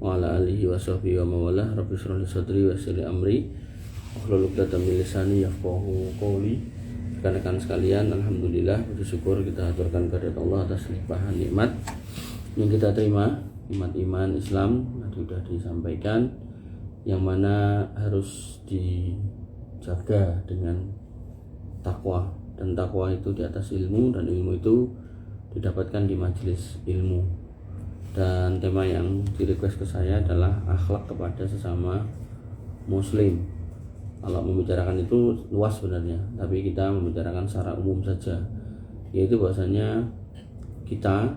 wa ala alihi wa sahbihi wa mawalah. Rabbi shrah li sadri wa yassir li amri wahlul 'uqdatam min lisani yafqahu qawli. Rekan-rekan sekalian, alhamdulillah, puji syukur kita aturkan kehadirat Allah atas limpahan nikmat yang kita terima, nikmat iman Islam tadi sudah disampaikan, yang mana harus dijaga dengan takwa, dan takwa itu di atas ilmu, dan ilmu itu didapatkan di majelis ilmu. Dan tema yang di-request ke saya adalah akhlak kepada sesama muslim. Kalau membicarakan itu luas sebenarnya, tapi kita membicarakan secara umum saja, yaitu bahwasanya kita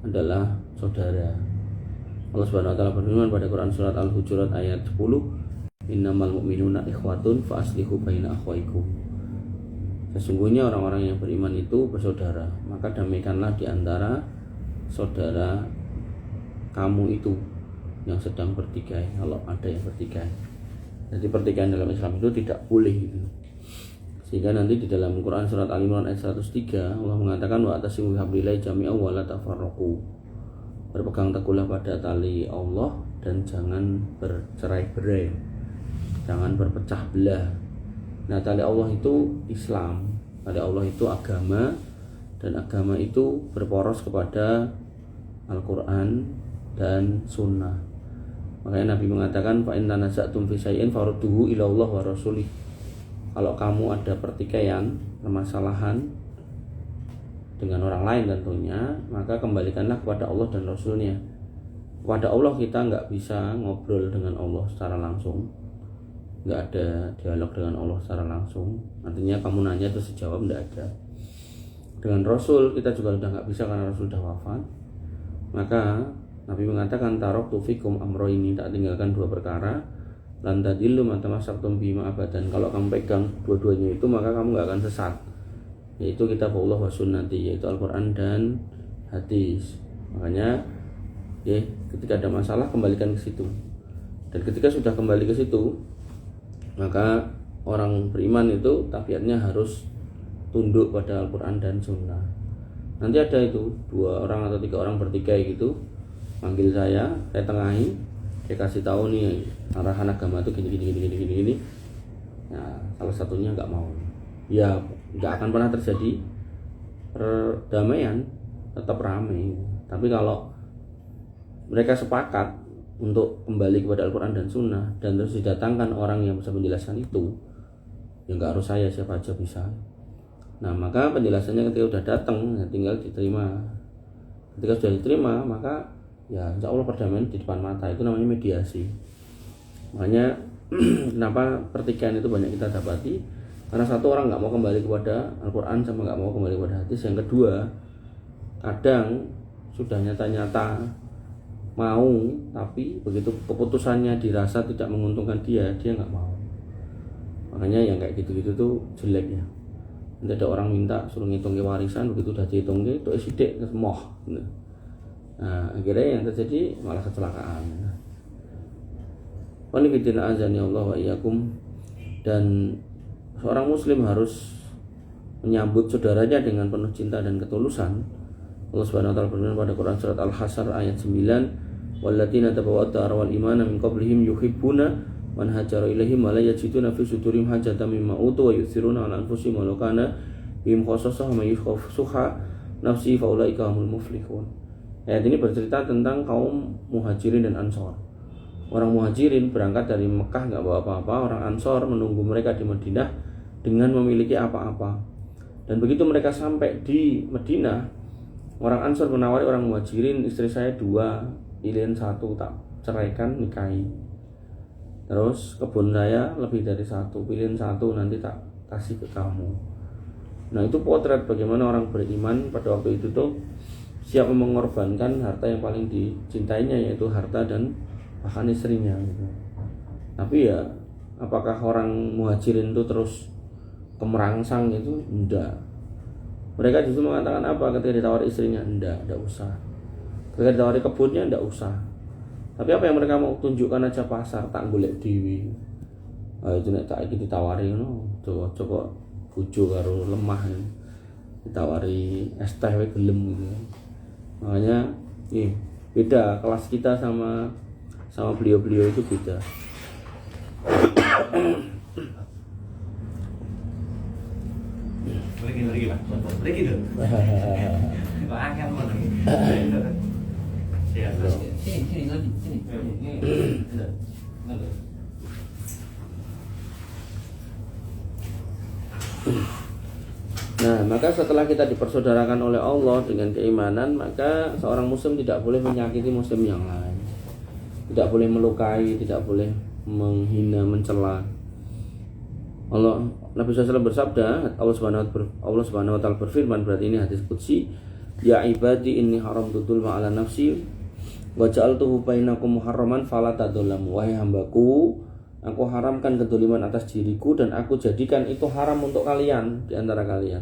adalah saudara. Allah Subhanahu wa taala berfirman pada Quran surat Al-Hujurat ayat 10, innamal mu'minuna ikhwatun fa aslihu baina akhwaikum. Sesungguhnya orang-orang yang beriman itu bersaudara, maka damaikanlah di antara saudara kamu itu yang sedang bertikai, kalau ada yang bertikai. Jadi pertikaian dalam Islam itu tidak boleh gitu. Sehingga nanti di dalam Quran surat Al-Imran ayat 103 Allah mengatakan wa atasimu bihablillahi jami'an wa la tafarraqu. Berpegang teguhlah pada tali Allah dan jangan bercerai-berai, jangan berpecah belah. Nah, tali Allah itu Islam, tali Allah itu agama, dan agama itu berporos kepada Al-Quran dan Sunnah. Makanya Nabi mengatakan fa in tanaza'tum fi syai'in farudduhu ila Allah wa rasulih. Kalau kamu ada pertikaian, permasalahan dengan orang lain tentunya, maka kembalikanlah kepada Allah dan Rasulnya. Kepada Allah kita nggak bisa ngobrol dengan Allah secara langsung, nggak ada dialog dengan Allah secara langsung. Artinya kamu nanya terus dijawab, nggak ada. Dengan Rasul kita juga sudah nggak bisa karena Rasul sudah wafat. Maka Nabi mengatakan taraktu fikum amroini, tak tinggalkan dua perkara, lan tadillu ma tamassaktum bima abadan. Kalau kamu pegang dua-duanya itu maka kamu nggak akan sesat, yaitu kitabullah wa sunnati, yaitu Al-Quran dan hadis. Makanya ketika ada masalah kembalikan ke situ, dan ketika sudah kembali ke situ maka orang beriman itu tabiatnya harus tunduk pada Al-Quran dan Sunnah. Nanti ada itu 2 orang atau 3 orang bertikai gitu, manggil saya tengahi, saya kasih tahu nih arahan agama itu gini. Nah, salah satunya nggak mau, ya nggak akan pernah terjadi perdamaian, tetap ramai. Tapi kalau mereka sepakat untuk kembali kepada Al-Quran dan Sunnah, dan terus didatangkan orang yang bisa menjelaskan itu, ya nggak harus saya, siapa aja bisa. Nah, maka penjelasannya ketika sudah datang ya tinggal diterima. Ketika sudah diterima maka ya insya Allah perdamaian di depan mata, itu namanya mediasi. Makanya kenapa pertikaian itu banyak kita dapati, karena satu orang nggak mau kembali kepada Al-Quran sama nggak mau kembali kepada hadis. Yang kedua, kadang sudah nyata-nyata mau, tapi begitu keputusannya dirasa tidak menguntungkan dia nggak mau. Makanya yang kayak gitu-gitu tuh jelek ya. Nanti ada orang minta suruh ngitung warisan, begitu udah dihitung itu sidik kesemoh. Nah, akhirnya yang terjadi malah kecelakaan. Qanifidina azani Allah wa iyyakum. Dan seorang muslim harus menyambut saudaranya dengan penuh cinta dan ketulusan. Allah Subhanahu wa taala berfirman pada Quran surat Al-Hasyr ayat 9, walladzina tabawwa'u ad-dara wal imana min qablihim yuhibbuna man hajara ilaihim wa la yajiduna fi sudurihim hajatan mimma utu wa yu'thiruna 'ala anfusihim walau kana bihim khassasah may yukhafsuha nafsi fa ulaika humul muflihun. Ayat ini bercerita tentang kaum Muhajirin dan Ansor. Orang Muhajirin berangkat dari Mekah nggak bawa apa-apa, orang Ansor menunggu mereka di Madinah dengan memiliki apa-apa. Dan begitu mereka sampai di Madinah, orang Ansor menawari orang Muhajirin, istri saya 2, pilihan 1, tak ceraikan, nikahi. Terus kebun saya lebih dari 1, pilihan 1, nanti tak kasih ke kamu. Nah, itu potret bagaimana orang beriman pada waktu itu tuh siap mengorbankan harta yang paling dicintainya, yaitu harta dan bahkan istrinya gitu. Tapi ya apakah orang Muhajirin itu terus kemerangsang itu? Enggak. Mereka justru mengatakan apa ketika ditawari istrinya? Enggak usah. Ketika ditawari kebunnya, enggak usah. Tapi apa yang mereka mau tunjukkan aja pasar, tak golek dewi. Itu nek tak iki ditawari ngono, coba bojo karo lemah. Ditawari es teh wae gelem gitu. Makanya beda kelas kita sama sama beliau-beliau itu beda. Lagi Pak. Lagi tuh. Pak akan mau lagi. Ya. Sini lagi. Sini. Nah, maka setelah kita dipersaudarakan oleh Allah dengan keimanan, maka seorang muslim tidak boleh menyakiti muslim yang lain. Tidak boleh melukai, tidak boleh menghina, mencela. Allah, Nabi SAW bersabda, Allah Subhanahu wa taala berfirman, berarti ini hadis qudsi, ya ibadi inni haramtu dzulma ala nafsi wa ja'altuhu bainakum muharraman fala tadzalamu. Wahai hambaku, aku haramkan kedzaliman atas diriku dan aku jadikan itu haram untuk kalian di antara kalian.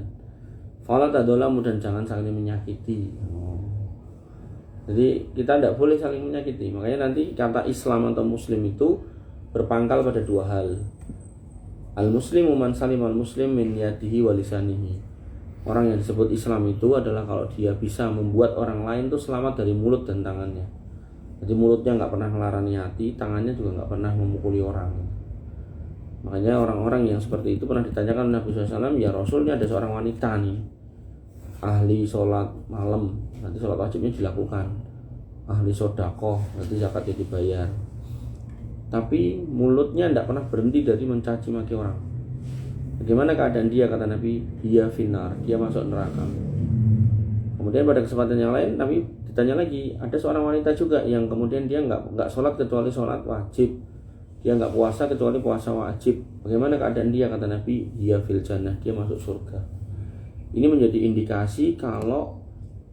Fala tadzalamu, dan jangan saling menyakiti. Jadi kita tidak boleh saling menyakiti. Makanya nanti kata Islam atau Muslim itu berpangkal pada dua hal. Al-muslimu man salimal muslim min yadihi wa lisanihi. Orang yang disebut Islam itu adalah kalau dia bisa membuat orang lain itu selamat dari mulut dan tangannya. Jadi mulutnya nggak pernah melarani hati, tangannya juga nggak pernah memukuli orang. Makanya orang-orang yang seperti itu pernah ditanyakan Nabi SAW, ya Rasulnya ada seorang wanita nih, ahli sholat malam, nanti sholat wajibnya dilakukan, ahli sodakoh, nanti zakatnya dibayar, tapi mulutnya tidak pernah berhenti dari mencaci maki orang. Bagaimana keadaan dia? Kata Nabi, dia finar, dia masuk neraka. Kemudian pada kesempatan yang lain Nabi ditanya lagi, ada seorang wanita juga yang kemudian dia nggak sholat kecuali sholat wajib, dia nggak puasa kecuali puasa wajib. Bagaimana keadaan dia? Kata Nabi, dia fil jannah, dia masuk surga. Ini menjadi indikasi kalau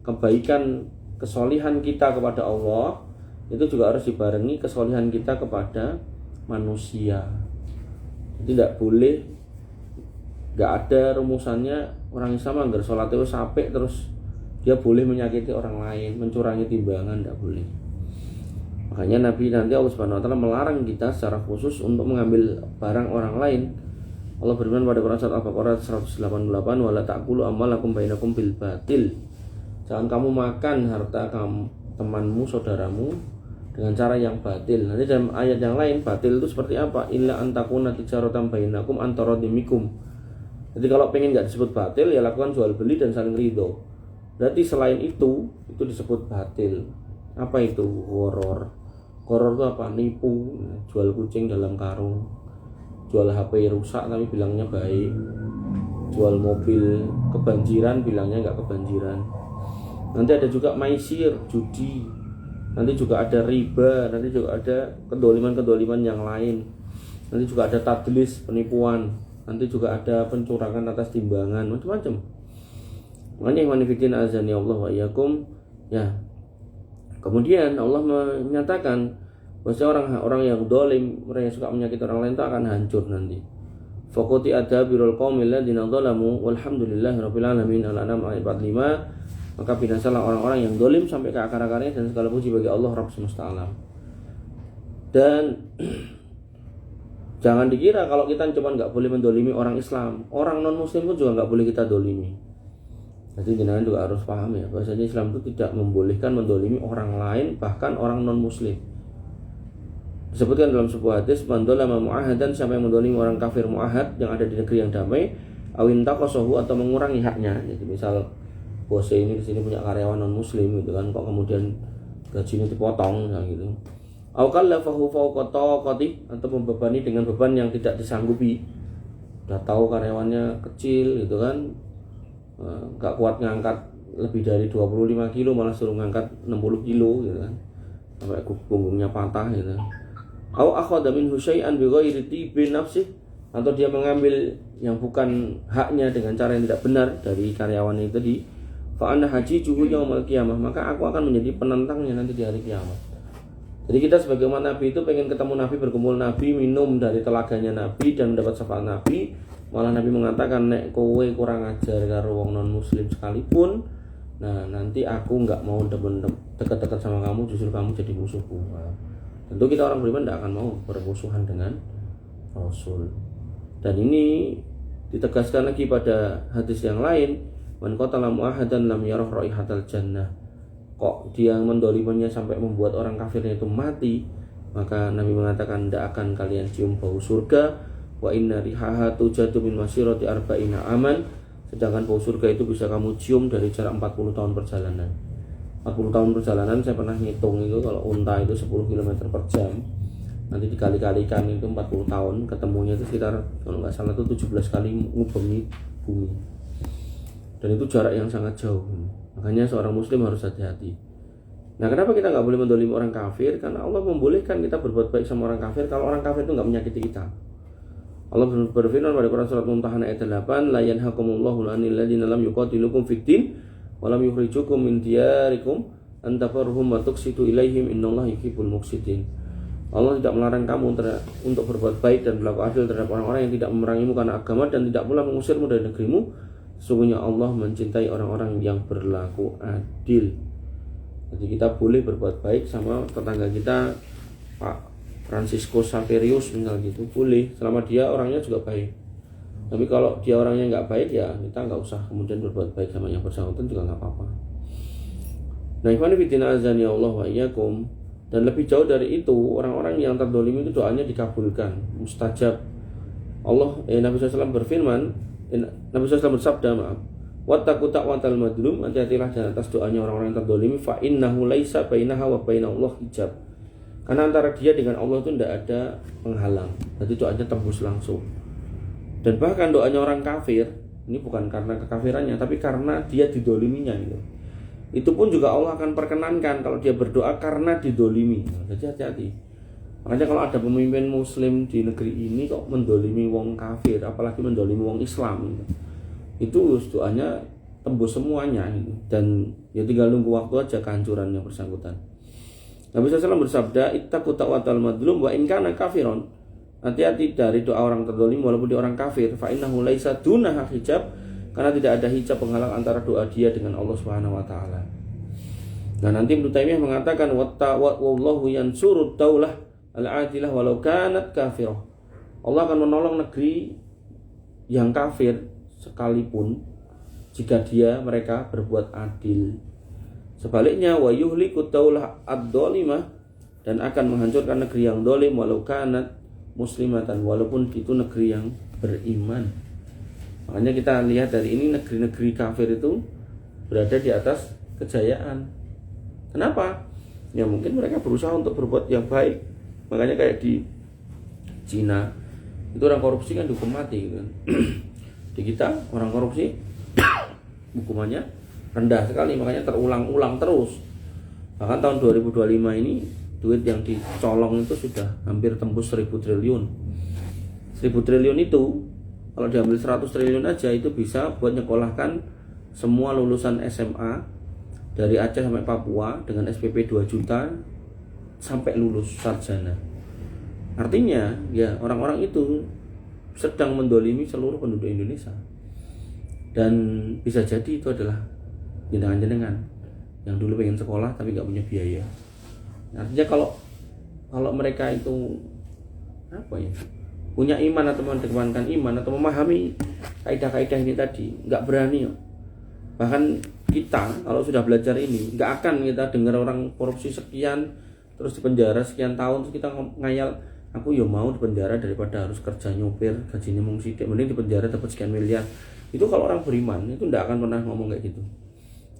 kebaikan, kesolihan kita kepada Allah itu juga harus dibarengi kesolihan kita kepada manusia. Tidak boleh, nggak ada rumusannya orang Islam anggar sholat itu sampai terus dia boleh menyakiti orang lain, mencurangi timbangan, tidak boleh. Makanya Nabi nanti Allah Subhanahu wa taala melarang kita secara khusus untuk mengambil barang orang lain. Allah berfirman pada Quran surat Al-Baqarah 188, wala ta'kulu amwalakum bainakum bil batil. Jangan kamu makan harta kamu, temanmu, saudaramu dengan cara yang batil. Nanti dalam ayat yang lain, batil itu seperti apa? Illa antakuna tijaratan bainakum antaradimikum. Jadi kalau pengen nggak disebut batil, ya lakukan jual beli dan saling ridho. Berarti selain itu disebut batil. Apa itu? Horor. Horor itu apa? Nipu, jual kucing dalam karung, jual HP rusak tapi bilangnya baik, jual mobil kebanjiran bilangnya nggak kebanjiran. Nanti ada juga maisir, judi, nanti juga ada riba, nanti juga ada kedoliman-kedoliman yang lain, nanti juga ada tadlis, penipuan, nanti juga ada pencurangan atas timbangan, macam-macam. Makanya manifidin azani Allah wa iyyakum, ya. Kemudian Allah menyatakan bahwa orang yang dolim, orang yang suka menyakiti orang lain itu akan hancur nanti. Faqati adabirul qaumil ladzina dzalamu walhamdulillahirabbil alamin. Al-An'am ayat 45. Maka binasalah orang-orang yang dolim sampai ke akar-akarnya, dan segala puji bagi Allah Rabb semesta alam. Dan jangan dikira kalau kita cuma nggak boleh mendolimi orang Islam, orang non Muslim pun juga nggak boleh kita dolimi. Jadi jenengan juga harus paham ya, bahwasanya Islam itu tidak membolehkan mendolimi orang lain, bahkan orang non Muslim. Disebutkan dalam sebuah hadis, man dzalama mu'ahadan, siapa yang mendolimi orang kafir mu'ahad yang ada di negeri yang damai, awin taqasahu, atau mengurangi haknya. Jadi misal bos ini di sini punya karyawan non Muslim gitu kan, kok kemudian gajinya dipotong gitu. Au kallafahu fawqa taqati, atau membebani dengan beban yang tidak disanggupi. Udah tahu karyawannya kecil gitu kan, gak kuat ngangkat lebih dari 25 kilo, malah suruh ngangkat 60 kilo gitu kan, sampai punggungnya patah gitu. Au akhadha minhu syai'an bighairi tibi nafsi, atau dia mengambil yang bukan haknya dengan cara yang tidak benar dari karyawan itu tadi. Fa anna hajijuhu yaumil qiyamah, maka aku akan menjadi penentangnya nanti di hari kiamat. Jadi kita sebagai umat Nabi itu pengen ketemu Nabi, berkumpul Nabi, minum dari telaganya Nabi dan mendapat syafaat Nabi. Malah Nabi mengatakan, nek kowe kurang ajar karo wong non muslim sekalipun, nah nanti aku nggak mau dekat-dekat sama kamu, justru kamu jadi musuhku. Nah, tentu kita orang beriman tidak akan mau bermusuhan dengan Rasul. Dan ini ditegaskan lagi pada hadis yang lain, man qatala mu'ahadan lam yarah raihatal jannah. Kok dia mendolimannya sampai membuat orang kafirnya itu mati, Maka Nabi mengatakan, tidak akan kalian cium bau surga. Wa inna rihaha tujadu min masirati arba'ina aman. Sedangkan bau surga itu bisa kamu cium dari jarak 40 tahun perjalanan. 40 tahun perjalanan saya pernah ngitung itu, kalau unta itu 10 km per jam, nanti dikali-kalikan itu 40 tahun, ketemunya itu sekitar, kalau nggak salah itu 17 kali ngubengi bumi. Dan itu jarak yang sangat jauh. Makanya seorang muslim harus hati-hati. Nah, kenapa kita nggak boleh mendolimi orang kafir? Karena Allah membolehkan kita berbuat baik sama orang kafir kalau orang kafir itu nggak menyakiti kita. Allah berfirman pada Quran surat Mumtahanah ayat 8, la yanhakumullahu 'anil ladzina lam yuqatilukum fid din wa lam yukhrijukum min diyarikum an tafarruhum wa tuqsitu ilaihim innallaha yuhibbul muqsitin. Allah tidak melarang kamu untuk berbuat baik dan berlaku adil terhadap orang-orang yang tidak memerangimu karena agama dan tidak pula mengusirmu dari negerimu. Sesungguhnya Allah mencintai orang-orang yang berlaku adil. Jadi kita boleh berbuat baik sama tetangga kita, Pak Francisco Saverius misal gitu, boleh selama dia orangnya juga baik. Tapi kalau dia orangnya nggak baik, ya kita nggak usah kemudian berbuat baik sama yang bersangkutan, juga nggak apa-apa. Nah, ikhwan fillah azani Allah wa iyyakum. Dan lebih jauh dari itu, orang-orang yang terdolimi itu doanya dikabulkan, mustajab. Nabi SAW berfirman, Nabi SAW bersabda, wattaqu ta'watal madlum, hati-hatilah dan atas doanya orang-orang yang terdolimi, fa innahu laisa bainaha wa bainallah hijab. Karena antara dia dengan Allah itu tidak ada penghalang. Jadi doanya tembus langsung. Dan bahkan doanya orang kafir, ini bukan karena kekafirannya, tapi karena dia didoliminya gitu. Itu pun juga Allah akan perkenankan kalau dia berdoa karena didolimi. Jadi hati-hati. Makanya kalau ada pemimpin muslim di negeri ini kok mendolimi wong kafir, apalagi mendolimi wong Islam gitu, itu doanya tembus semuanya gitu. Dan ya tinggal nunggu waktu aja kehancurannya bersangkutan. Nabi SAW bersabda, ittaqu ta'watal madlum wa in kana kafiron. Hati-hati dari doa orang terdolim walaupun dia orang kafir. Fa innahu laisa dunaha hijab, karena tidak ada hijab penghalang antara doa dia dengan Allah Subhanahu wa taala. Nah, nanti Ibnu Taimiyah mengatakan wallahu yansurud daulah al-adilah walau kanat kafirah. Allah akan menolong negeri yang kafir sekalipun jika mereka berbuat adil. Sebaliknya wa yuhliku daulah ad-dhalimah, dan akan menghancurkan negeri yang dolim walau kanat muslimatan, walaupun itu negeri yang beriman. Makanya kita lihat dari ini, negeri-negeri kafir itu berada di atas kejayaan. Kenapa? Ya mungkin mereka berusaha untuk berbuat yang baik. Makanya kayak di Cina itu orang korupsi kan dihukum mati gitu kan. Di kita orang korupsi hukumannya rendah sekali, makanya terulang-ulang terus. Bahkan tahun 2025 ini duit yang dicolong itu sudah hampir tembus 1.000 triliun. 1.000 triliun itu kalau diambil 100 triliun aja itu bisa buat nyekolahkan semua lulusan SMA dari Aceh sampai Papua dengan SPP 2 juta sampai lulus sarjana. Artinya ya orang-orang itu sedang mendolimi seluruh penduduk Indonesia. Dan bisa jadi itu adalah jenengan-jenengan yang dulu pengen sekolah tapi nggak punya biaya. Artinya kalau mereka itu punya iman atau mengedepankan iman atau memahami kaidah-kaidah ini tadi, nggak berani. Bahkan kita kalau sudah belajar ini nggak akan kita dengar orang korupsi sekian terus dipenjara sekian tahun terus kita ngayal, aku ya mau dipenjara daripada harus kerja nyopir gajinya mung sithik, mending dipenjara dapat sekian miliar. Itu kalau orang beriman itu nggak akan pernah ngomong kayak gitu.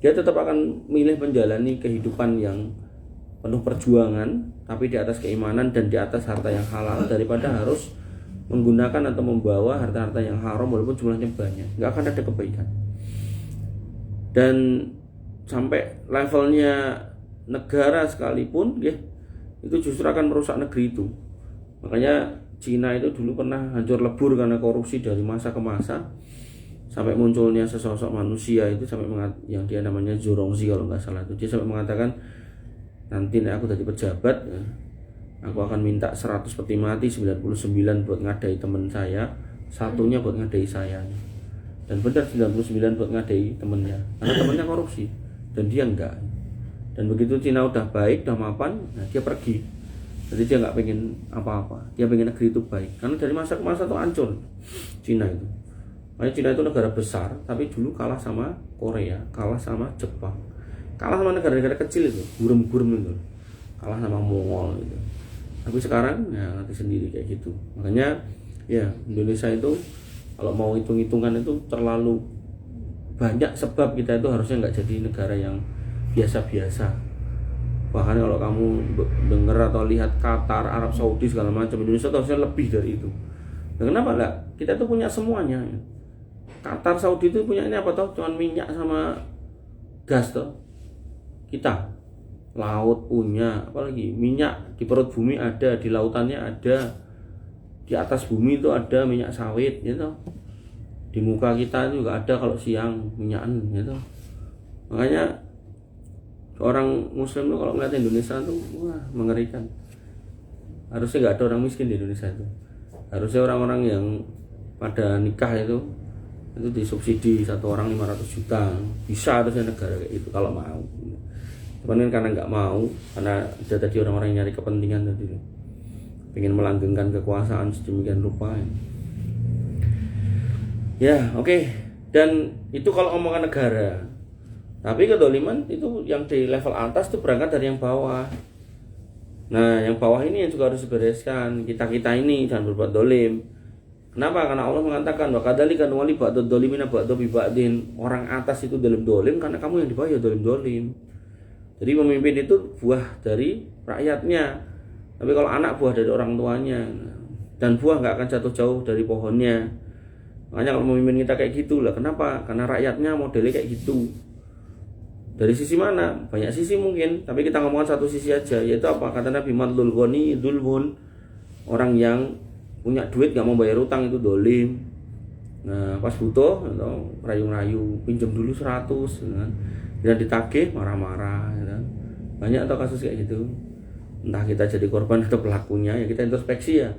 Dia tetap akan milih menjalani kehidupan yang penuh perjuangan tapi di atas keimanan dan di atas harta yang halal daripada harus menggunakan atau membawa harta-harta yang haram walaupun jumlahnya banyak. Nggak akan ada kebaikan. Dan sampai levelnya negara sekalipun ya, itu justru akan merusak negeri itu. Makanya Cina itu dulu pernah hancur lebur karena korupsi dari masa ke masa, sampai munculnya sesosok manusia itu sampai yang dia namanya Zhurongzi kalau nggak salah itu, dia sampai mengatakan nanti aku jadi pejabat ya, aku akan minta 100 peti mati, 99 buat ngadai teman saya, satunya buat ngadai saya. Dan benar 99 buat ngadai temennya, karena temennya korupsi dan dia enggak. Dan begitu Cina udah baik, udah mapan, nah dia pergi. Jadi dia nggak pengen apa-apa, dia pengen negeri itu baik. Karena dari masa ke masa tuh hancur Cina itu. Makanya Cina itu negara besar, tapi dulu kalah sama Korea, kalah sama Jepang, kalah sama negara-negara kecil itu, gurem-gurem itu, kalah sama Mongol itu. Tapi sekarang ya ngerti sendiri kayak gitu. Makanya ya Indonesia itu kalau mau hitung-hitungan itu terlalu banyak sebab kita itu harusnya nggak jadi negara yang biasa-biasa. Bahkan kalau kamu dengar atau lihat Qatar, Arab Saudi segala macam, Indonesia itu harusnya lebih dari itu. Nah, kenapa enggak? Kita tuh punya semuanya. Qatar, Saudi itu punya ini apa toh? Cuman minyak sama gas toh. Kita laut punya, apalagi minyak di perut bumi ada, di lautannya ada, di atas bumi itu ada minyak sawit, gitu. Di muka kita juga ada kalau siang minyakan, gitu. Makanya orang Muslim tuh kalau ngeliat Indonesia tuh wah mengerikan. Harusnya nggak ada orang miskin di Indonesia itu. Harusnya orang-orang yang pada nikah itu disubsidi satu orang 500 juta. Bisa harusnya negara kayak gitu kalau mau. Cuman karena nggak mau, karena ada tadi orang-orang yang nyari kepentingan tadi, pengen melanggengkan kekuasaan sedemikian rupa. Ya, oke. Dan itu kalau omongan negara. Tapi kedoliman itu yang di level atas itu berangkat dari yang bawah. Nah, yang bawah ini yang juga harus dibereskan. Kita ini jangan berbuat dolim. Kenapa? Karena Allah mengatakan wa kadzalika nuwalli ba'dad dolimina ba'da bi ba'din. Orang atas itu dolim karena kamu yang di bawah ya dolim. Jadi pemimpin itu buah dari rakyatnya. Tapi kalau anak buah dari orang tuanya. Dan buah nggak akan jatuh jauh dari pohonnya. Makanya kalau pemimpin kita kayak gitulah. Kenapa? Karena rakyatnya modelnya kayak gitu. Dari sisi mana? Banyak sisi mungkin, tapi kita ngomongkan satu sisi aja, yaitu apa? Kata Nabi madlul ghani dzulmun. Orang yang punya duit gak mau bayar utang itu dolim. Nah, pas butuh atau rayu-rayu pinjam dulu 100 kan. Dan ditagih marah-marah kan. Banyak atau kasus kayak gitu. Entah kita jadi korban atau pelakunya, ya kita introspeksi ya.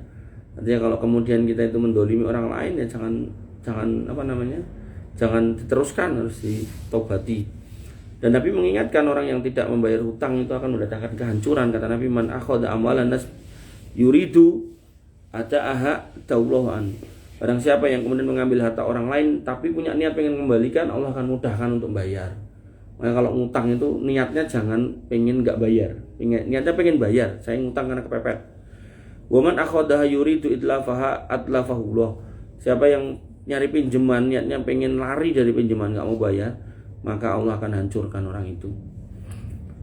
Artinya kalau kemudian kita itu mendolimi orang lain ya jangan jangan diteruskan, harus ditobati. Dan Nabi mengingatkan orang yang tidak membayar hutang itu akan mendatangkan kehancuran. Kata Nabi, man akhadha amwalan nas yuridu ata'aha taullahan. Barang siapa yang kemudian mengambil harta orang lain tapi punya niat pengen mengembalikan, Allah akan mudahkan untuk bayar. Makanya kalau ngutang itu niatnya jangan pengen enggak bayar. Niatnya pengen bayar, saya ngutang karena kepepet. Wa man akhadha yuridu itlafaha atlafahullah. Siapa yang nyari pinjaman niatnya pengen lari dari pinjaman enggak mau bayar, maka Allah akan hancurkan orang itu.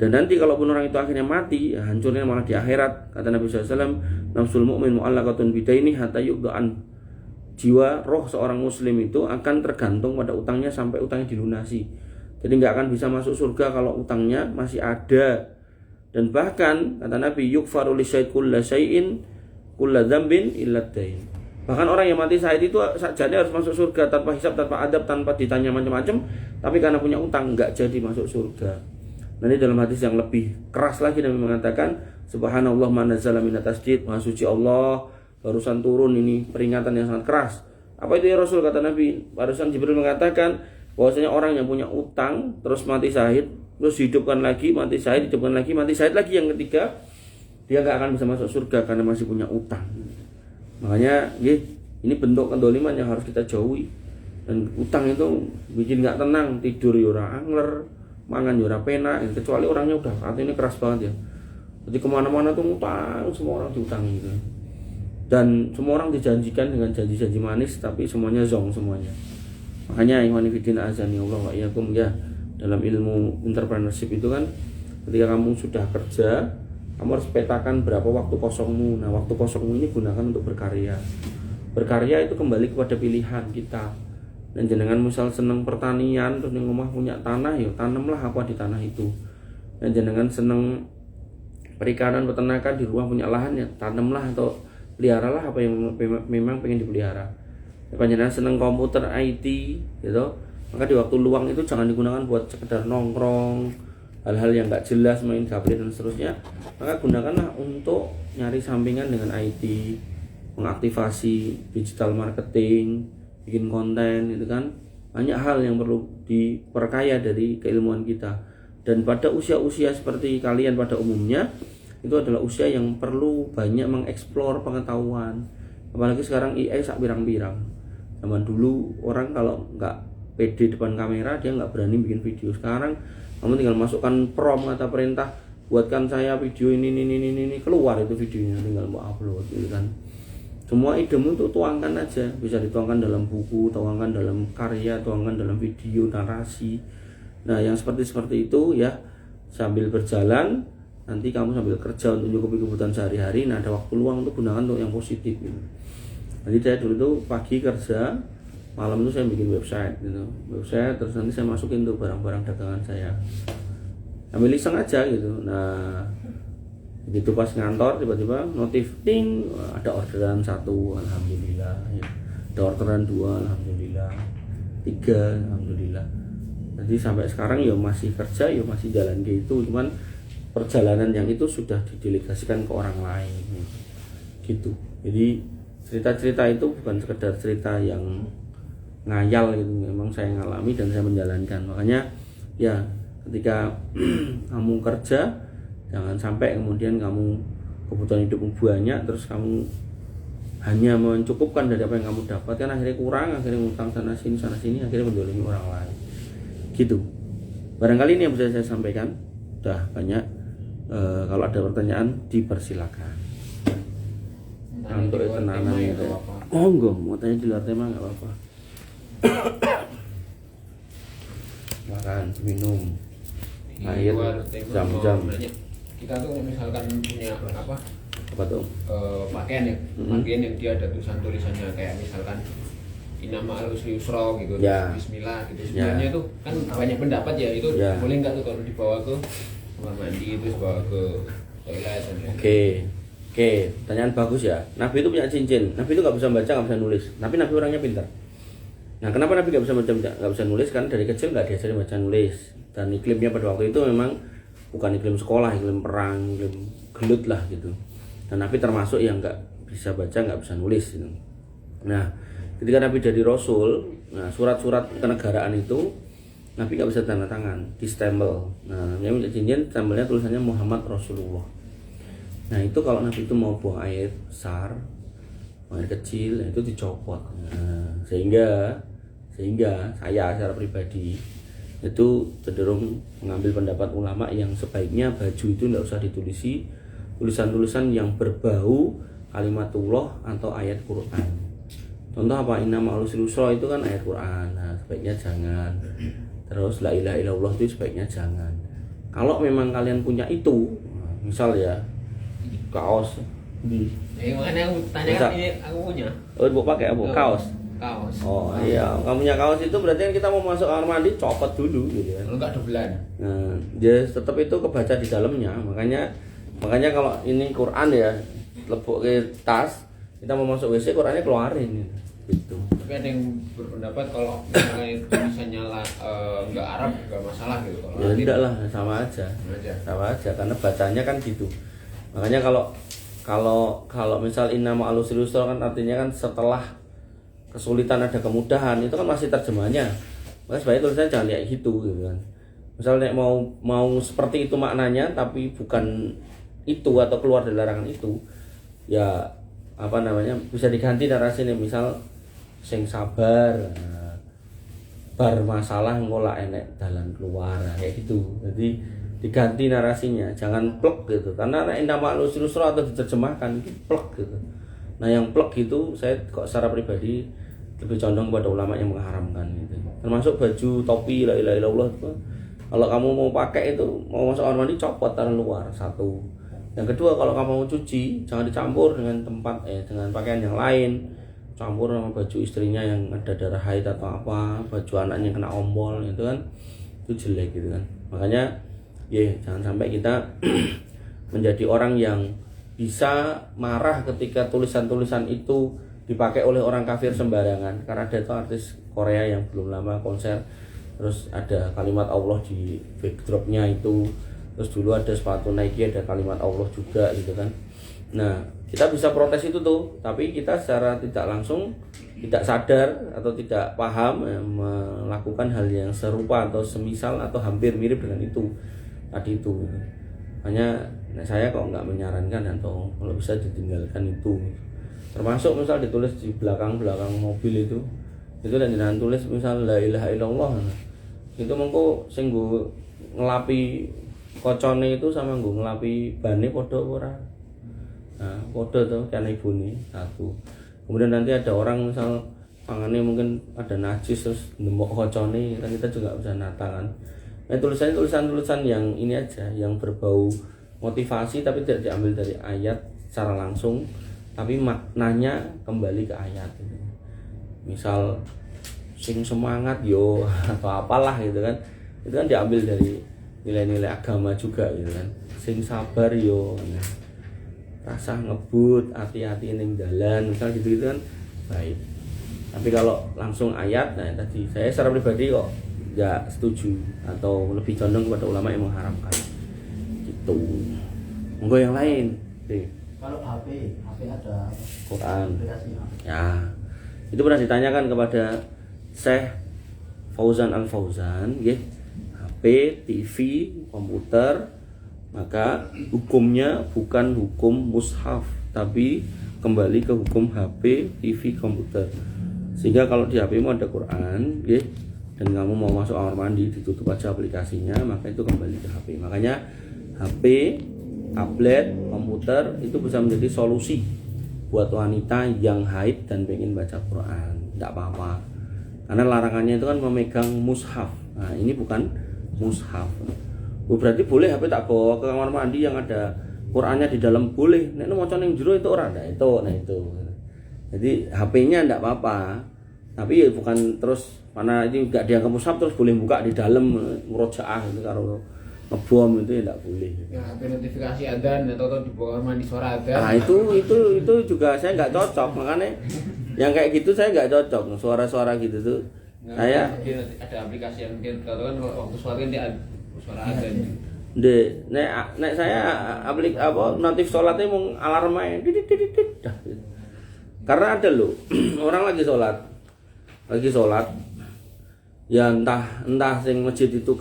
Dan nanti kalaupun orang itu akhirnya mati, ya hancurnya malah di akhirat. Kata Nabi SAW, nafsul mu'min mu'allaqatun bidaini hatta yuqda'an. Jiwa roh seorang muslim itu akan tergantung pada utangnya sampai utangnya dilunasi. Jadi nggak akan bisa masuk surga kalau utangnya masih ada. Dan bahkan kata Nabi, yukfaru li syait kulla syai'in kulla dzambin illa dain. Bahkan orang yang mati syahid itu sajane harus masuk surga tanpa hisab, tanpa adab, tanpa ditanya macam-macam, tapi karena punya utang nggak jadi masuk surga. Nanti dalam hadis yang lebih keras lagi Nabi mengatakan, subhanallah man nazzala minat tasdid, maha suci Allah, barusan turun ini peringatan yang sangat keras. Apa itu ya Rasul? Kata Nabi, barusan Jibril mengatakan bahwasanya orang yang punya utang terus mati syahid, terus hidupkan lagi, mati syahid, hidupkan lagi, mati syahid lagi, yang ketiga dia nggak akan bisa masuk surga karena masih punya utang. Makanya ini bentuk kedoliman yang harus kita jauhi. Dan utang itu bikin nggak tenang, tidur yura angler, mangan yura pena, kecuali orangnya udah artinya keras banget ya. Jadi kemana-mana tuh ngutang, semua orang diutang gitu. Dan semua orang dijanjikan dengan janji-janji manis, tapi semuanya zong semuanya. Makanya ikhwan fillah azani Allah wa iyyakum ya, dalam ilmu entrepreneurship itu kan ketika kamu sudah kerja, kamu harus petakan berapa waktu kosongmu. Nah, waktu kosongmu ini gunakan untuk berkarya. Berkarya itu kembali kepada pilihan kita. Dan jenengan misal seneng pertanian, terus di rumah punya tanah, ya tanamlah apa di tanah itu. Dan jenengan seneng perikanan, peternakan, di rumah punya lahan, ya tanamlah atau peliharalah apa yang memang pengen dipelihara. Jenengan seneng komputer IT, gitu, maka di waktu luang itu jangan digunakan buat sekedar nongkrong, hal-hal yang nggak jelas, main gaple dan seterusnya. Maka gunakanlah untuk nyari sampingan dengan IT, mengaktifasi digital marketing, bikin konten, itu kan banyak hal yang perlu diperkaya dari keilmuan kita. Dan pada usia-usia seperti kalian pada umumnya, itu adalah usia yang perlu banyak mengeksplor pengetahuan. Apalagi sekarang AI sak pirang-pirang. Zaman dulu orang kalau nggak pede depan kamera, dia nggak berani bikin video. Sekarang kamu tinggal masukkan prompt, kata perintah, buatkan saya video ini keluar itu videonya, tinggal mau upload gitu kan. Semua idemu itu tuangkan aja, bisa dituangkan dalam buku, tuangkan dalam karya, tuangkan dalam video, narasi. Nah yang seperti itu ya, sambil berjalan nanti kamu sambil kerja untuk mencukupi kebutuhan sehari-hari. Nah ada waktu luang untuk gunakan untuk yang positif gitu. Jadi saya dulu tuh pagi kerja, malam itu saya bikin website gitu, terus nanti saya masukin tuh barang-barang dagangan saya, ambil iseng aja gitu. Nah begitu pas ngantor tiba-tiba notif ting, ada orderan 1, alhamdulillah ya. Ada orderan 2, alhamdulillah, 3, alhamdulillah. Jadi sampai sekarang ya masih kerja, ya masih jalan gitu, cuman perjalanan yang itu sudah didelegasikan ke orang lain gitu. Jadi cerita-cerita itu bukan sekedar cerita yang ngayal gitu, memang saya ngalami dan saya menjalankan. Makanya ya ketika kamu kerja, jangan sampai kemudian kamu kebutuhan hidupmu banyak terus kamu hanya mencukupkan dari apa yang kamu dapatkan, akhirnya kurang, akhirnya ngutang sana sini, akhirnya mendolimi orang lain gitu. Barangkali ini yang bisa saya sampaikan. Udah banyak. Kalau ada pertanyaan dipersilakan. Untuk tenanan itu monggo, mau tanya di luar tema nggak apa-apa. Makan, minum, air, jam-jam. Kita tuh misalkan punya apa tuh? Pakaian yang dia ada tulisannya kayak misalkan Inama al-usri yusra gitu, ya. Bismillah gitu. Sebenarnya itu kan banyak pendapat ya, itu boleh nggak tuh kalau dibawa ke kamar mandi, terus bawa ke toilet? Oke, pertanyaan bagus ya. Nabi itu punya cincin. Nabi itu nggak bisa baca, nggak bisa nulis. Tapi Nabi orangnya pintar. Nah, kenapa Nabi nggak bisa baca, nggak bisa nulis? Karena dari kecil nggak diajarin baca nulis. Dan iklimnya pada waktu itu memang bukan iklim sekolah, iklim perang, iklim gelut lah gitu. Dan Nabi termasuk yang nggak bisa baca, nggak bisa nulis gitu. Nah, ketika Nabi jadi Rasul, nah surat-surat kenegaraan itu Nabi nggak bisa tanda tangan, di stempel. Nah, yang punya cincin stempelnya tulisannya Muhammad Rasulullah. Nah itu kalau Nabi itu mau buang air besar, buang air kecil, nah, itu dicopot. Nah, sehingga saya secara pribadi itu cenderung mengambil pendapat ulama yang sebaiknya baju itu tidak usah ditulisi tulisan-tulisan yang berbau kalimatullah atau ayat Quran. Contoh apa? Inama al-usri yusra itu kan ayat Quran. Nah, sebaiknya jangan. Terus la ilaha illallah itu sebaiknya jangan. Kalau memang kalian punya itu, misal ya kaos makanya aku tanyakan ini aku punya. Oh, mau pakai apa? Kaos. Oh iya, kamu punya kaos itu berarti kan kita mau masuk kamar mandi copot dulu gitu kan. Kalau enggak dobelan. Nah, dia tetap itu kebaca di dalamnya. Makanya kalau ini Quran ya, lebok ke tas, kita mau masuk WC Qurannya keluarin gitu. Tapi ada yang berpendapat kalau misalnya tulisannya enggak Arab enggak masalah gitu. Kalau ya tidak lah, sama aja karena bacanya kan gitu. Makanya kalau misal innama al-usri yusra kan artinya kan setelah kesulitan ada kemudahan, itu kan masih terjemahnya. Maka sebaiknya tulisannya jangan kayak gitu kan. Misalnya mau seperti itu maknanya tapi bukan itu atau keluar dari larangan itu, ya bisa diganti narasinya, misal sing sabar, bar masalah ngolah enek dalan keluar kayak gitu. Jadi diganti narasinya, jangan plek gitu. Karena innama al-usri yusra atau diterjemahkan itu plek gitu. Nah yang plek itu saya kok secara pribadi lebih condong pada ulama yang mengharamkan gitu. Termasuk baju topi la ilaha illallah itu. Kalau kamu mau pakai itu, mau masuk kamar mandi copot taruh luar, satu. Yang kedua, kalau kamu mau cuci jangan dicampur dengan dengan pakaian yang lain. Campur sama baju istrinya yang ada darah haid atau apa, baju anaknya kena ompol itu kan, itu jelek gitu kan. Makanya jangan sampai kita menjadi orang yang bisa marah ketika tulisan-tulisan itu dipakai oleh orang kafir sembarangan. Karena ada itu artis Korea yang belum lama konser, terus ada kalimat Allah di backdropnya itu, terus dulu ada sepatu Nike ada kalimat Allah juga gitu kan. Nah kita bisa protes itu tuh, tapi kita secara tidak langsung, tidak sadar atau tidak paham melakukan hal yang serupa atau semisal atau hampir mirip dengan itu tadi itu. Hanya saya kok nggak menyarankan atau kalau bisa ditinggalkan itu. Termasuk misal ditulis di belakang mobil itu dan jangan tulis misal la ilaha illallah, itu mengko sing ngelapi kocone itu sama nggo nglapi bane padha ora. Nah, padha to kan ibune satu. Kemudian nanti ada orang misal tangannya mungkin ada najis terus nembok kocone kan kita juga bisa nata kan. Nah, tulisan-tulisan yang ini aja yang berbau motivasi tapi tidak diambil dari ayat secara langsung tapi maknanya kembali ke ayat gitu. Misal sing semangat yo atau apalah gitu kan. Itu kan diambil dari nilai-nilai agama juga gitu kan. Sing sabar yo rasa ngebut, hati-hati ning dalan misal gitu kan baik. Tapi kalau langsung ayat, nah tadi saya secara pribadi kok nggak setuju atau lebih condong kepada ulama yang mengharamkan gitu. Monggo yang lain deh. Kalau HP ada Quran aplikasi. ya itu pernah ditanyakan kepada Syekh Fauzan Al Fauzan nggih, HP, TV, komputer, maka hukumnya bukan hukum mushaf tapi kembali ke hukum HP, TV, komputer. Sehingga kalau di HP-mu ada Quran nggih, dan kamu mau masuk kamar mandi ditutup aja aplikasinya, maka itu kembali ke HP. Makanya HP, tablet, komputer itu bisa menjadi solusi buat wanita yang haid dan pengen baca Quran. Tidak apa-apa. Karena larangannya itu kan memegang mushaf. Nah, ini bukan mushaf. Berarti boleh HP tak bawa ke kamar mandi yang ada Qurannya di dalam boleh. Nek maca ning jero itu ora ada itu. Nah itu. Jadi HP-nya enggak apa-apa. Tapi ya bukan terus karena ini enggak dianggap mushaf terus boleh buka di dalam murojaah itu karo ngebom itu ya enggak boleh. Ya, HP notifikasi adzan atau di bawah mandi suara adzan. Nah, itu juga saya enggak cocok. Makanya yang kayak gitu saya enggak cocok. Suara-suara gitu tuh. Nah, Saya ada aplikasi yang mungkin kalau kan waktu suara kan dia suara adzan. nek saya notif sholatnya mau alarm aja dah. Karena ada loh orang lagi sholat ya entah sing masjid itu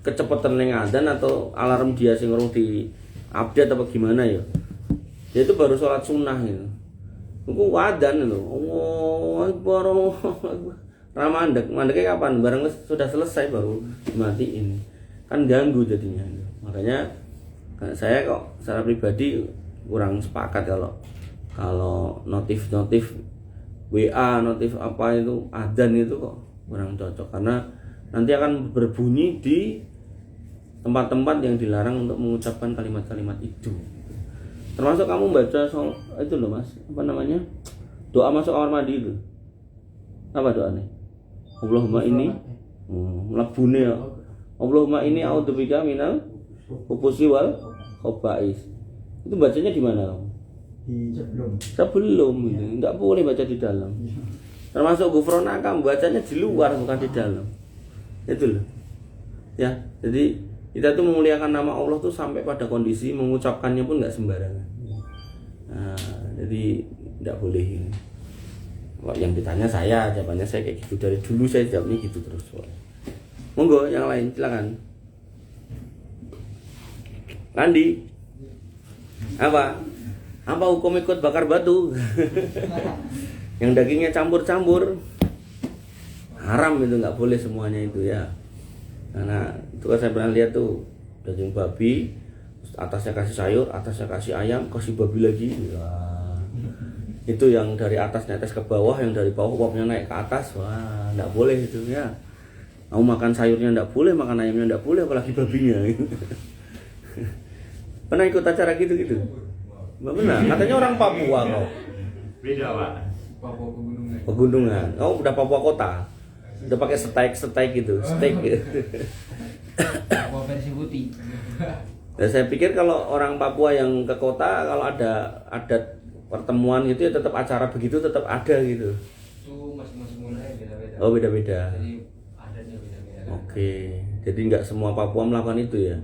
kecepatan ning adzan atau alarm dia sing urung di update apa gimana ya. Dia itu baru sholat sunnah gitu. Aku adzan lho. Allahu Akbar. Mandeknya kapan? Barang sudah selesai baru dimatiin. Kan ganggu jadinya. Makanya saya kok secara pribadi kurang sepakat kalau notif WA, notif apa itu adzan itu kok kurang cocok karena nanti akan berbunyi di tempat-tempat yang dilarang untuk mengucapkan kalimat-kalimat itu. Termasuk kamu baca itu loh Mas, apa namanya? Doa masuk kamar mandi itu. Apa doanya? Allahumma ini mlebune ya. Allahumma ini a'udzubika minal khubuthi wal khaba'is. Itu bacanya di mana kamu? Sebelum itu enggak boleh baca di dalam. Termasuk ghufranaka bacanya di luar bukan di dalam. Itu loh. Ya, jadi kita tuh memuliakan nama Allah tuh sampai pada kondisi mengucapkannya pun enggak sembarangan. Nah, jadi enggak boleh ini. Kalau yang ditanya saya, jawabannya saya kayak gitu dari dulu saya jawabnya gitu terus. Monggo yang lain silakan. Landi. Apa hukum ikut bakar batu? Yang dagingnya campur-campur haram itu nggak boleh semuanya itu ya. Karena itu kan saya pernah lihat tuh daging babi atasnya kasih sayur, atasnya kasih ayam, kasih babi lagi. Wah. Itu yang dari atas netes ke bawah, yang dari bawah uapnya naik ke atas. Wah, nggak boleh itu ya. Mau makan sayurnya nggak boleh, makan ayamnya nggak boleh, apalagi babinya. Pernah ikut acara gitu-gitu? Mbak benar, katanya orang Papua kau. Beda Pak. Papua pegunungan. Pegunungan. Oh udah Papua kota. Udah pakai steak gitu, steak. Papua versi putih. Dan saya pikir kalau orang Papua yang ke kota, kalau ada pertemuan gitu ya tetap acara begitu tetap ada gitu. Itu masing-masing wilayah beda-beda. Oh beda-beda. Jadi adatnya beda-beda. Oke, jadi nggak semua Papua melakukan itu ya.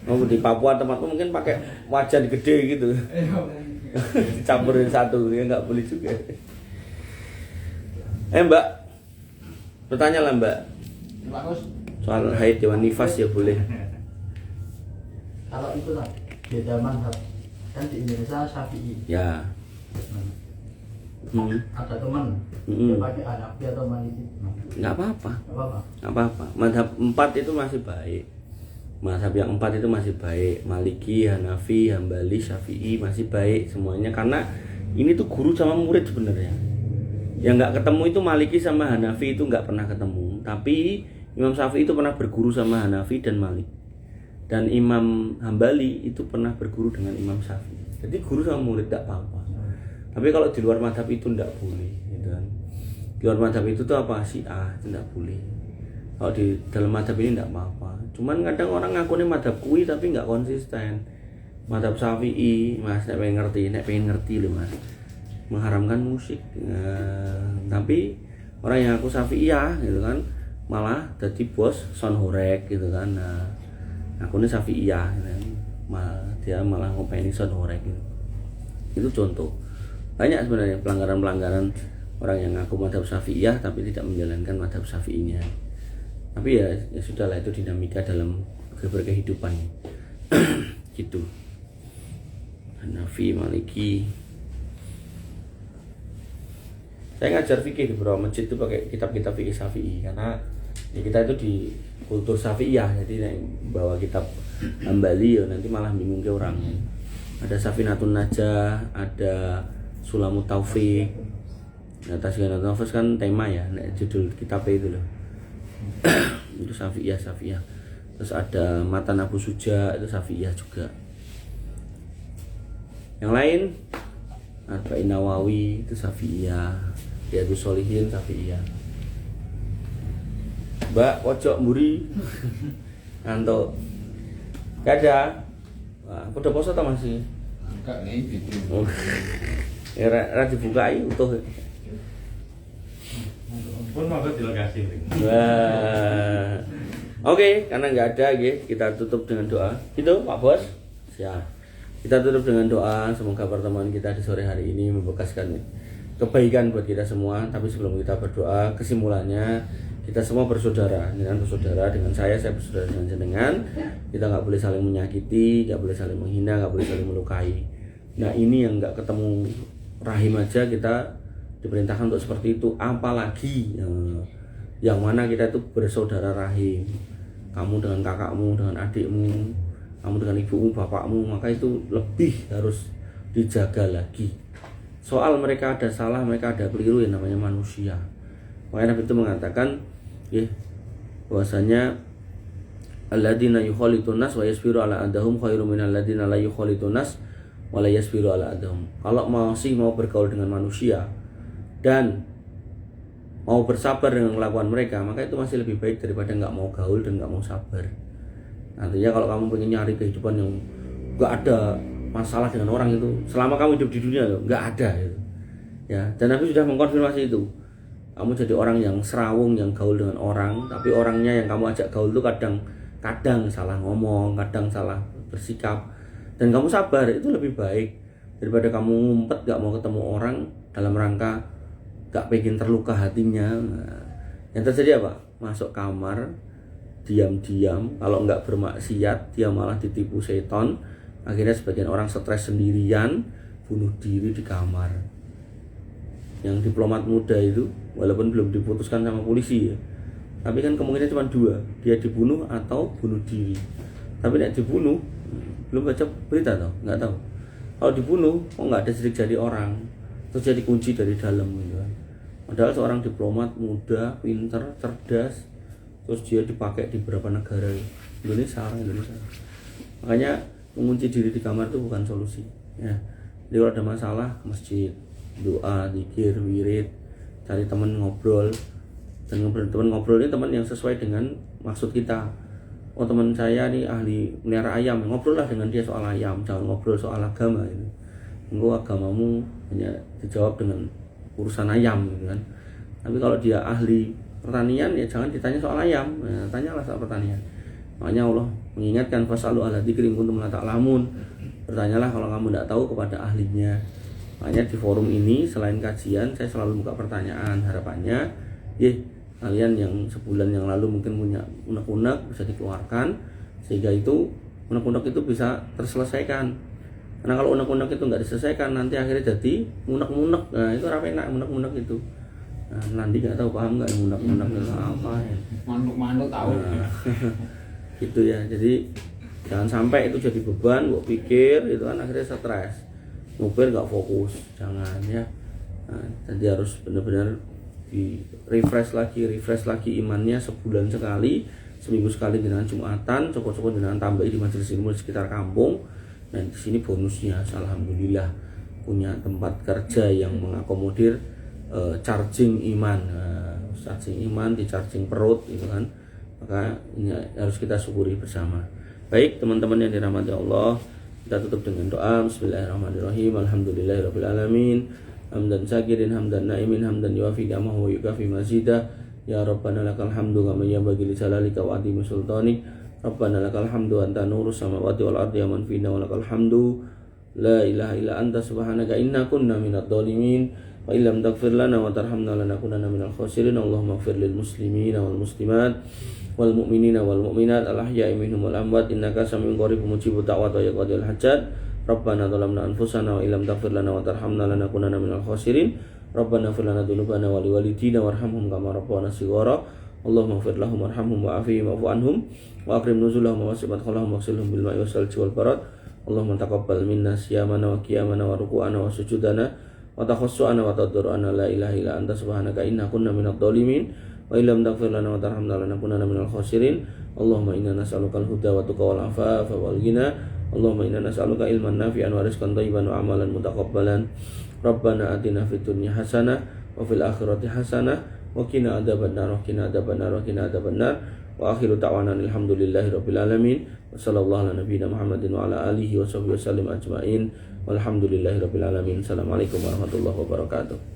Oh di Papua tempatmu mungkin pakai wajan gede gitu, campurin satu ya nggak boleh juga. Mbak, bertanya lah Mbak. Soal haid dewan nifas ya boleh. Kalau itu lah beda mazhab kan di Indonesia Syafi'i. Ya. Ada teman dia pakai Hanafi atau Maliki. Nggak apa-apa. Nggak apa-apa. Nggak apa-apa. Madhab 4 itu masih baik. Mazhab yang 4 itu masih baik, Maliki, Hanafi, Hambali, Syafi'i masih baik semuanya, karena ini tuh guru sama murid sebenarnya. Yang nggak ketemu itu Maliki sama Hanafi, itu nggak pernah ketemu. Tapi Imam Syafi'i itu pernah berguru sama Hanafi dan Malik. Dan Imam Hambali itu pernah berguru dengan Imam Syafi'i. Jadi guru sama murid nggak apa-apa. Tapi kalau di luar mazhab itu nggak boleh, gitu kan. Di luar mazhab itu tuh apa? Syiah itu nggak boleh. Kalau di dalam mazhab ini nggak apa-apa. Cuman kadang orang ngakunya mazhab kui tapi nggak konsisten. Mazhab Syafi'i, mas, nek pengen ngerti loh mas, mengharamkan musik. Tapi orang yang aku Syafi'iyah gitu kan, malah jadi bos sound horek gitu kan. Nah, aku ini Syafi'iyah, gitu kan. Dia malah ngopeni sound horek gitu. Itu contoh. Banyak sebenarnya pelanggaran-pelanggaran orang yang ngaku mazhab Syafi'iyah tapi tidak menjalankan mazhab Syafi'inya. Tapi ya sudahlah, itu dinamika dalam berkehidupan. Gitu. Hanafi, Maliki. Saya ngajar fikih di beberapa masjid itu pakai kitab-kitab fikih Syafi'i, karena ya kita itu di kultur Syafi'iyah, jadi bawa kitab Hambali ya nanti malah bingung ke orang. Ada Safinatun Najah, ada Sulamut Taufik. Nah, Tasghanatun Nafas kan tema ya, judul kitabnya itu loh. Itu Syafi'iyah. Terus ada Matan Abu Suja, itu Syafi'iyah juga. Yang lain Arba'in Nawawi itu Syafi'iyah, Riyadhus Shalihin Syafi'iyah. Mbak pojok mburi ngantuk. Gak ada. Wah, udah poso ta masih? Enggak nih gitu. Oh. Ya ra dibukai utuh. Pun mau di lokasi. Wah. Oke, karena nggak ada, kita tutup dengan doa. Itu Pak Bos. Siap. Kita tutup dengan doa. Semoga pertemuan kita di sore hari ini membekaskan kebaikan buat kita semua. Tapi sebelum kita berdoa, kesimpulannya kita semua bersaudara. Dengan bersaudara dengan saya bersaudara dengan jenengan. Kita nggak boleh saling menyakiti, nggak boleh saling menghina, nggak boleh saling melukai. Nah ini yang nggak ketemu rahim aja kita diperintahkan untuk seperti itu, apalagi yang mana kita itu bersaudara rahim. Kamu dengan kakakmu, dengan adikmu, kamu dengan ibumu, bapakmu, maka itu lebih harus dijaga lagi. Soal mereka ada salah, mereka ada keliru, yang namanya manusia. Makanya Nabi itu mengatakan bahwasanya alladzina yukhalitun nas wa yasbiru ala adahum khairum minal ladzina la yukhalitun nas wa la yasbiru ala adahum. Kalau masih mau bergaul dengan manusia dan mau bersabar dengan kelakuan mereka, maka itu masih lebih baik daripada nggak mau gaul dan nggak mau sabar. Nantinya kalau kamu pengen nyari kehidupan yang nggak ada masalah dengan orang itu, selama kamu hidup di dunia nggak ada gitu. Ya, dan Nabi sudah mengkonfirmasi itu. Kamu jadi orang yang serawung, yang gaul dengan orang, tapi orangnya yang kamu ajak gaul itu kadang salah ngomong, kadang salah bersikap, dan kamu sabar, itu lebih baik daripada kamu ngumpet nggak mau ketemu orang dalam rangka gak pengen terluka hatinya. Nah, yang terjadi apa? Masuk kamar diam-diam, kalau nggak bermaksiat dia malah ditipu seton. Akhirnya sebagian orang stres sendirian, bunuh diri di kamar. Yang diplomat muda itu walaupun belum diputuskan sama polisi ya, tapi kan kemungkinan cuma dua, dia dibunuh atau bunuh diri. Tapi nek dibunuh, belum baca berita tau, nggak tahu. Kalau dibunuh, kok nggak ada sidik jari orang, terus jadi kunci dari dalam gitu kan. Padahal seorang diplomat muda, pinter, cerdas, terus dia dipakai di beberapa negara Indonesia. Makanya mengunci diri di kamar itu bukan solusi ya. Jadi kalau ada masalah, masjid, doa, zikir, wirid, cari teman ngobrol. Dan teman ngobrol ini teman yang sesuai dengan maksud kita. Oh teman saya nih ahli melihara ayam, ngobrol lah dengan dia soal ayam, jangan ngobrol soal agama itu. Enggak, agamamu hanya dijawab dengan urusan ayam gitu kan. Tapi kalau dia ahli pertanian ya jangan ditanya soal ayam, nah, tanyalah soal pertanian. Makanya Allah mengingatkan fasalu ala dzikri kuntum la ta'lamun. Bertanyalah kalau kamu tidak tahu kepada ahlinya. Makanya di forum ini selain kajian saya selalu buka pertanyaan, harapannya kalian yang sebulan yang lalu mungkin punya unek-unek bisa dikeluarkan sehingga itu unek-unek itu bisa terselesaikan. Karena kalau unek-unek itu nggak diselesaikan nanti akhirnya jadi unek-unek. Nah itu apa enak unek-unek itu. Nah, nanti nggak tahu paham nggak unek-unek itu apa ya. Manuk tahu. gitu ya. Jadi jangan sampai itu jadi beban, kok pikir itu kan akhirnya stres, mobil nggak fokus, jangan ya. Nah, jadi harus benar-benar di refresh lagi imannya sebulan sekali, seminggu sekali dengan Jumatan, cukup-cukup dengan tambah di majelis ilmu di sekitar kampung. Dan di sini bonusnya, alhamdulillah punya tempat kerja yang mengakomodir charging iman, charging iman, di charging perut gitu kan. Maka ini harus kita syukuri bersama. Baik teman-teman yang dirahmati Allah, kita tutup dengan doa. Bismillahirrahmanirrahim. Alhamdulillahirabbil alamin. Hamdan syakirin, hamdan naimin, hamdan yuafi ni'amahu wa yukafi mazidah. Ya Rabbana lakal hamdu kama yanbaghi li jalalika wa azimi sultanik. Rabbana lakal hamdu anta nurus samawati wal ardi wa man fina wa lakal hamdu. La ilaha illa anta subhanaka inna kunna minadh dhalimin. Wa illam taghfir lana wa tarhamna lanakunanna minal khasirin. Allahumma ighfir lil muslimina wal muslimat wal mu'minina wal mu'minat al ahya'i minhum wal amwat innaka sami'un qaribun mujibud da'wat wa yaqdil hajat. Rabbana zalamna anfusana wa illam taghfir lana wa tarhamna lanakunanna minal khasirin. Rabbana ighfir lana dzunubana wa liwalidina warhamhum kama rabbana shighara. Allahumma ighfir lahum warhamhum wa afihim wa'fu anhum wa akrim nuzulahum wa wasi' madkhalahum waghsilhum bil ma'i wassalji wal barad. Allahumma taqabbal minna siyamana wa qiyamana wa ruku'ana wa sujudana wa takhassu'ana wa tadarru'ana. La ilaha illa anta subhanaka inna kunna minadh dhalimin wa illam taghfir lana wa tarhamna lanakunanna minal khasirin. Allahumma inna nas'aluka al-huda wa tuqa wal afafa wal ghina. Allahumma inna nas'aluka ilman nafi'an wa rizqan thayyiban wa amalan mutaqabbalan. Rabbana atina fid dunya hasanah wa fil akhirati hasanah wa qina adzabannar wa qina adzabannar wa qina adzabannar. Wa akhiru ta'wana alhamdulillahirabbil alamin. Wa sallallahu ala nabiyyina Muhammadin wa ala alihi wa sahbihi wasallam ajmain. Walhamdulillahirabbil alamin. Assalamualaikum warahmatullahi wabarakatuh.